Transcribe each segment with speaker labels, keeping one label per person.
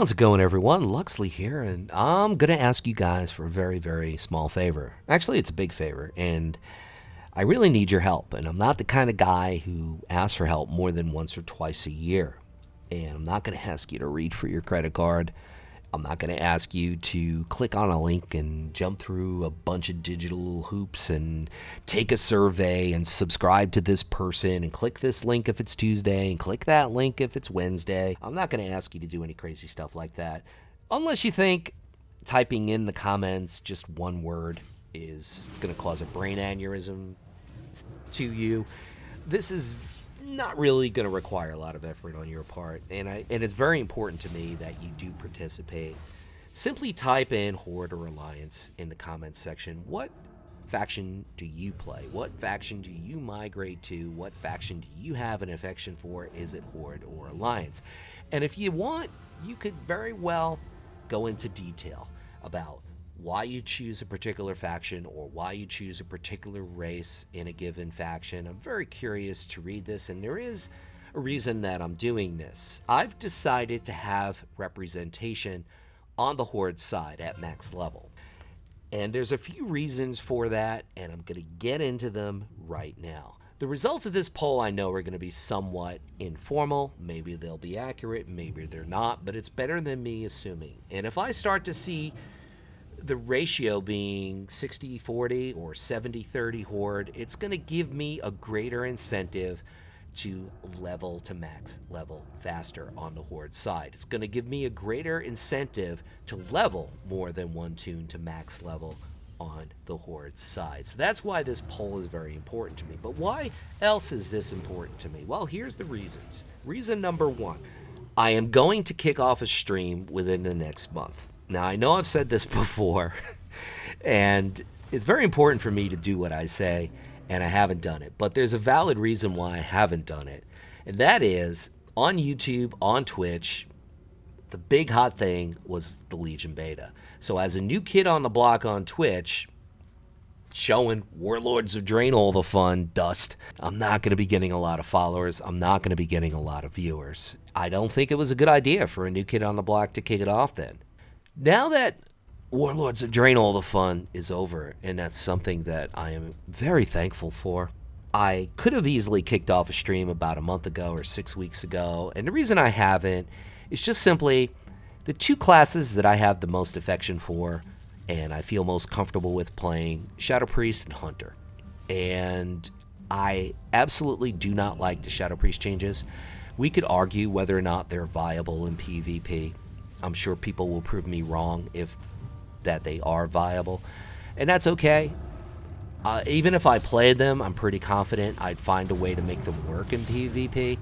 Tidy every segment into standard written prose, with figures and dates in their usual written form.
Speaker 1: How's it going, everyone? Luxley here, and I'm going to ask you guys for a very, very small favor. Actually, it's a big favor, and I really need your help. And I'm not the kind of guy who asks for help more than once or twice a year. And I'm not going to ask you to reach for your credit card. I'm not going to ask you to click on a link and jump through a bunch of digital hoops and take a survey and subscribe to this person and click this link if it's Tuesday and click that link if it's Wednesday. I'm not going to ask you to do any crazy stuff like that unless you think typing in the comments just one word is going to cause a brain aneurysm to you. This is not really going to require a lot of effort on your part, and it's very important to me that you do participate. Simply type in Horde or Alliance in the comments section. What faction do you play? What faction do you migrate to? What faction do you have an affection for? Is it Horde or Alliance? And if you want, you could very well go into detail about why you choose a particular faction or why you choose a particular race in a given faction. I'm very curious to read this, and there is a reason that I'm doing this. I've decided to have representation on the Horde side at max level. And there's a few reasons for that, and I'm going to get into them right now. The results of this poll I know are going to be somewhat informal. Maybe they'll be accurate, maybe they're not, but it's better than me assuming. And if I start to see the ratio being 60-40 or 70-30 Horde, it's going to give me a greater incentive to level to max level faster on the Horde side. It's going to give me a greater incentive to level more than one tune to max level on the Horde side. So that's why this poll is very important to me. But why else is this important to me? Well, here's the reasons. Reason number one, I am going to kick off a stream within the next month. Now, I know I've said this before, and it's very important for me to do what I say, and I haven't done it. But there's a valid reason why I haven't done it, and that is on YouTube, on Twitch, the big hot thing was the Legion beta. So as a new kid on the block on Twitch, showing Warlords of Drain all the fun dust, I'm not going to be getting a lot of followers. I'm not going to be getting a lot of viewers. I don't think it was a good idea for a new kid on the block to kick it off then. Now that Warlords of Drain all the fun is over, and that's something that I am very thankful for, I could have easily kicked off a stream about a month ago or 6 weeks ago, and the reason I haven't is just simply the two classes that I have the most affection for and I feel most comfortable with playing, Shadow Priest and Hunter. And I absolutely do not like the Shadow Priest changes. We could argue whether or not they're viable in PvP. I'm sure people will prove me wrong if that they are viable, and that's okay. Even if I played them, I'm pretty confident I'd find a way to make them work in PvP,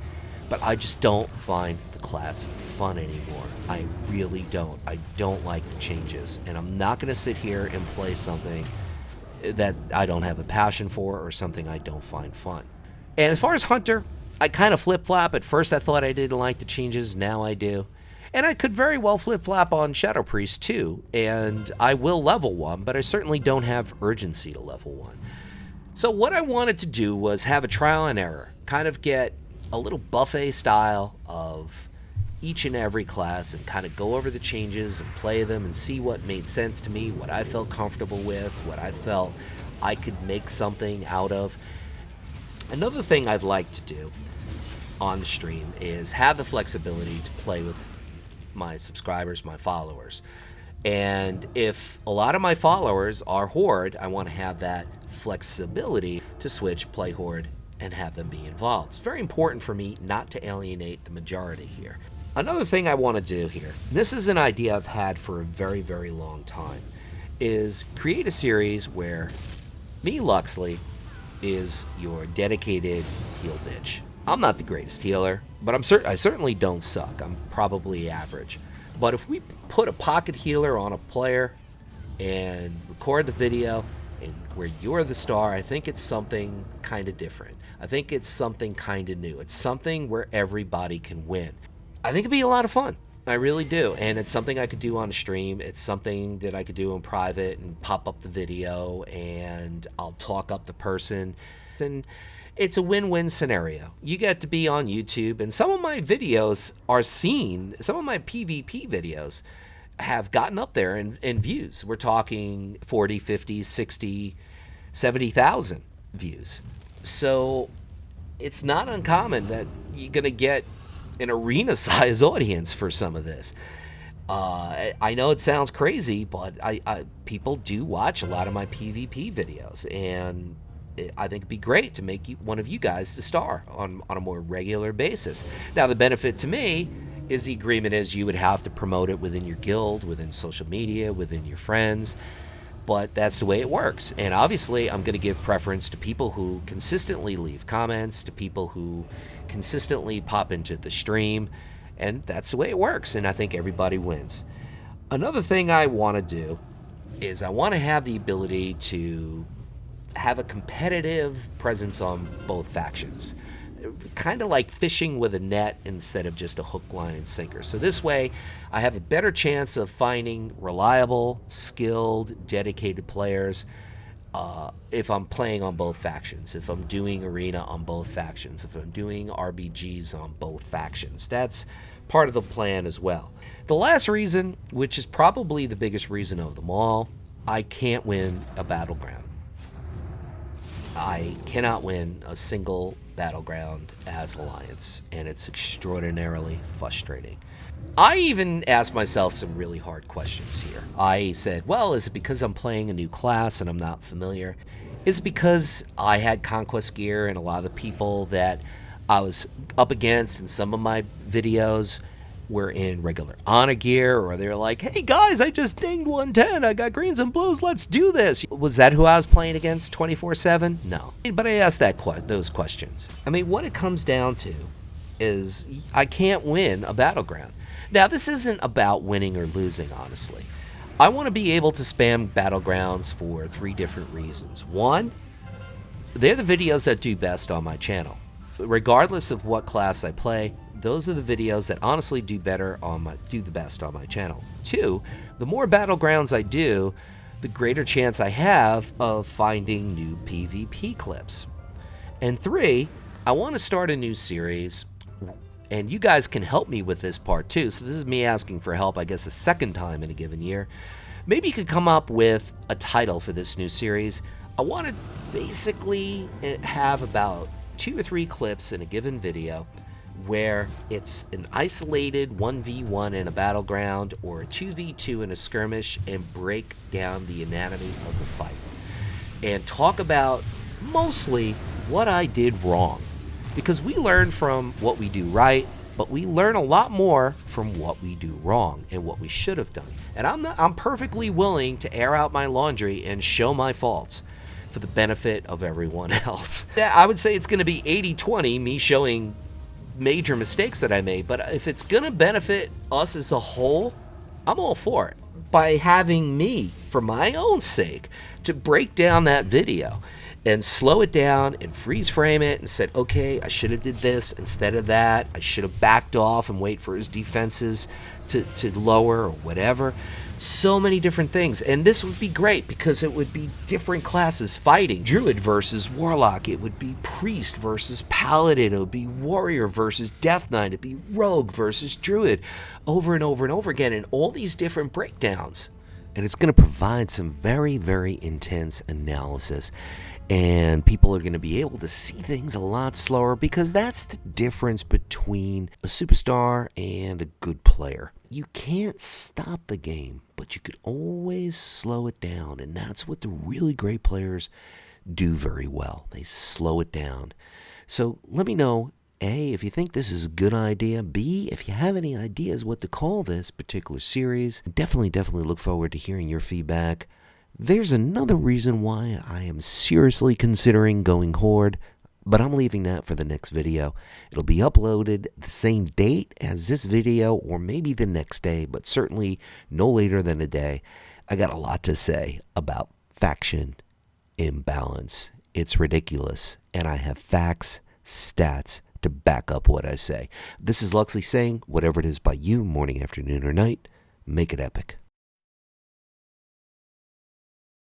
Speaker 1: but I just don't find the class fun anymore. I really don't. I don't like the changes, and I'm not going to sit here and play something that I don't have a passion for or something I don't find fun. And as far as Hunter, I kind of flip-flop. At first I thought I didn't like the changes, now I do. And I could very well flip-flop on Shadow Priest too, and I will level one, but I certainly don't have urgency to level one. So what I wanted to do was have a trial and error, kind of get a little buffet style of each and every class and kind of go over the changes and play them and see what made sense to me, what I felt comfortable with, what I felt I could make something out of. Another thing I'd like to do on the stream is have the flexibility to play with my subscribers, my followers. And if a lot of my followers are Horde, I want to have that flexibility to switch, play Horde, and have them be involved. It's very important for me not to alienate the majority here. Another thing I want to do here, this is an idea I've had for a very, very long time, is create a series where me, Luxley, is your dedicated heal bitch. I'm not the greatest healer, but I certainly don't suck. I'm probably average. But if we put a pocket healer on a player and record the video and where you're the star, I think it's something kind of different. I think it's something kind of new. It's something where everybody can win. I think it'd be a lot of fun. I really do. And it's something I could do on a stream. It's something that I could do in private and pop up the video and I'll talk up the person. And it's a win-win scenario. You get to be on YouTube, and some of my videos are seen, some of my PvP videos have gotten up there in views. We're talking 40, 50, 60, 70,000 views. So it's not uncommon that you're going to get an arena-size audience for some of this. I know it sounds crazy, but people do watch a lot of my PvP videos, and I think it'd be great to make one of you guys the star on a more regular basis. Now, the benefit to me is the agreement is you would have to promote it within your guild, within social media, within your friends, but that's the way it works. And obviously, I'm going to give preference to people who consistently leave comments, to people who consistently pop into the stream, and that's the way it works, and I think everybody wins. Another thing I want to do is I want to have the ability to have a competitive presence on both factions. Kind of like fishing with a net instead of just a hook, line, and sinker. So this way, I have a better chance of finding reliable, skilled, dedicated players if I'm playing on both factions, if I'm doing arena on both factions, if I'm doing RBGs on both factions. That's part of the plan as well. The last reason, which is probably the biggest reason of them all, I can't win a Battleground. I cannot win a single Battleground as Alliance, and it's extraordinarily frustrating. I even asked myself some really hard questions here. I said, well, is it because I'm playing a new class and I'm not familiar? Is it because I had Conquest gear and a lot of the people that I was up against in some of my videos were in regular honor gear, or they're like, hey guys, I just dinged 110, I got greens and blues, let's do this? Was that who I was playing against 24/7? No. But I asked those questions. I mean, what it comes down to is I can't win a Battleground. Now, this isn't about winning or losing, honestly. I want to be able to spam Battlegrounds for 3 different reasons. One, they're the videos that do best on my channel. Regardless of what class I play, those are the videos that honestly do the best on my channel. 2, the more Battlegrounds I do, the greater chance I have of finding new PvP clips. And 3, I want to start a new series, and you guys can help me with this part too. So this is me asking for help, I guess, the second time in a given year. Maybe you could come up with a title for this new series. I want to basically have about 2 or 3 clips in a given video where it's an isolated 1v1 in a Battleground or a 2v2 in a skirmish, and break down the anatomy of the fight and talk about mostly what I did wrong, because we learn from what we do right, but we learn a lot more from what we do wrong and what we should have done. And I'm perfectly willing to air out my laundry and show my faults for the benefit of everyone else. I would say it's going to be 80-20, me showing major mistakes that I made, but if it's going to benefit us as a whole, I'm all for it. By having me, for my own sake, to break down that video and slow it down and freeze frame it and said, okay, I should have did this instead of that. I should have backed off and wait for his defenses to lower or whatever. So many different things. And this would be great because it would be different classes fighting. Druid versus Warlock. It would be Priest versus Paladin. It would be Warrior versus Death Knight. It'd be Rogue versus Druid, over and over and over again, and all these different breakdowns. And it's going to provide some very, very intense analysis. And people are going to be able to see things a lot slower, because that's the difference between a superstar and a good player. You can't stop the game, but you could always slow it down. And that's what the really great players do very well. They slow it down. So let me know, A, if you think this is a good idea. B, if you have any ideas what to call this particular series. Definitely look forward to hearing your feedback. There's another reason why I am seriously considering going Horde, but I'm leaving that for the next video. It'll be uploaded the same date as this video, or maybe the next day, but certainly no later than a day. I got a lot to say about faction imbalance. It's ridiculous, and I have facts, stats to back up what I say. This is Luxeley saying, whatever it is by you, morning, afternoon, or night, make it epic.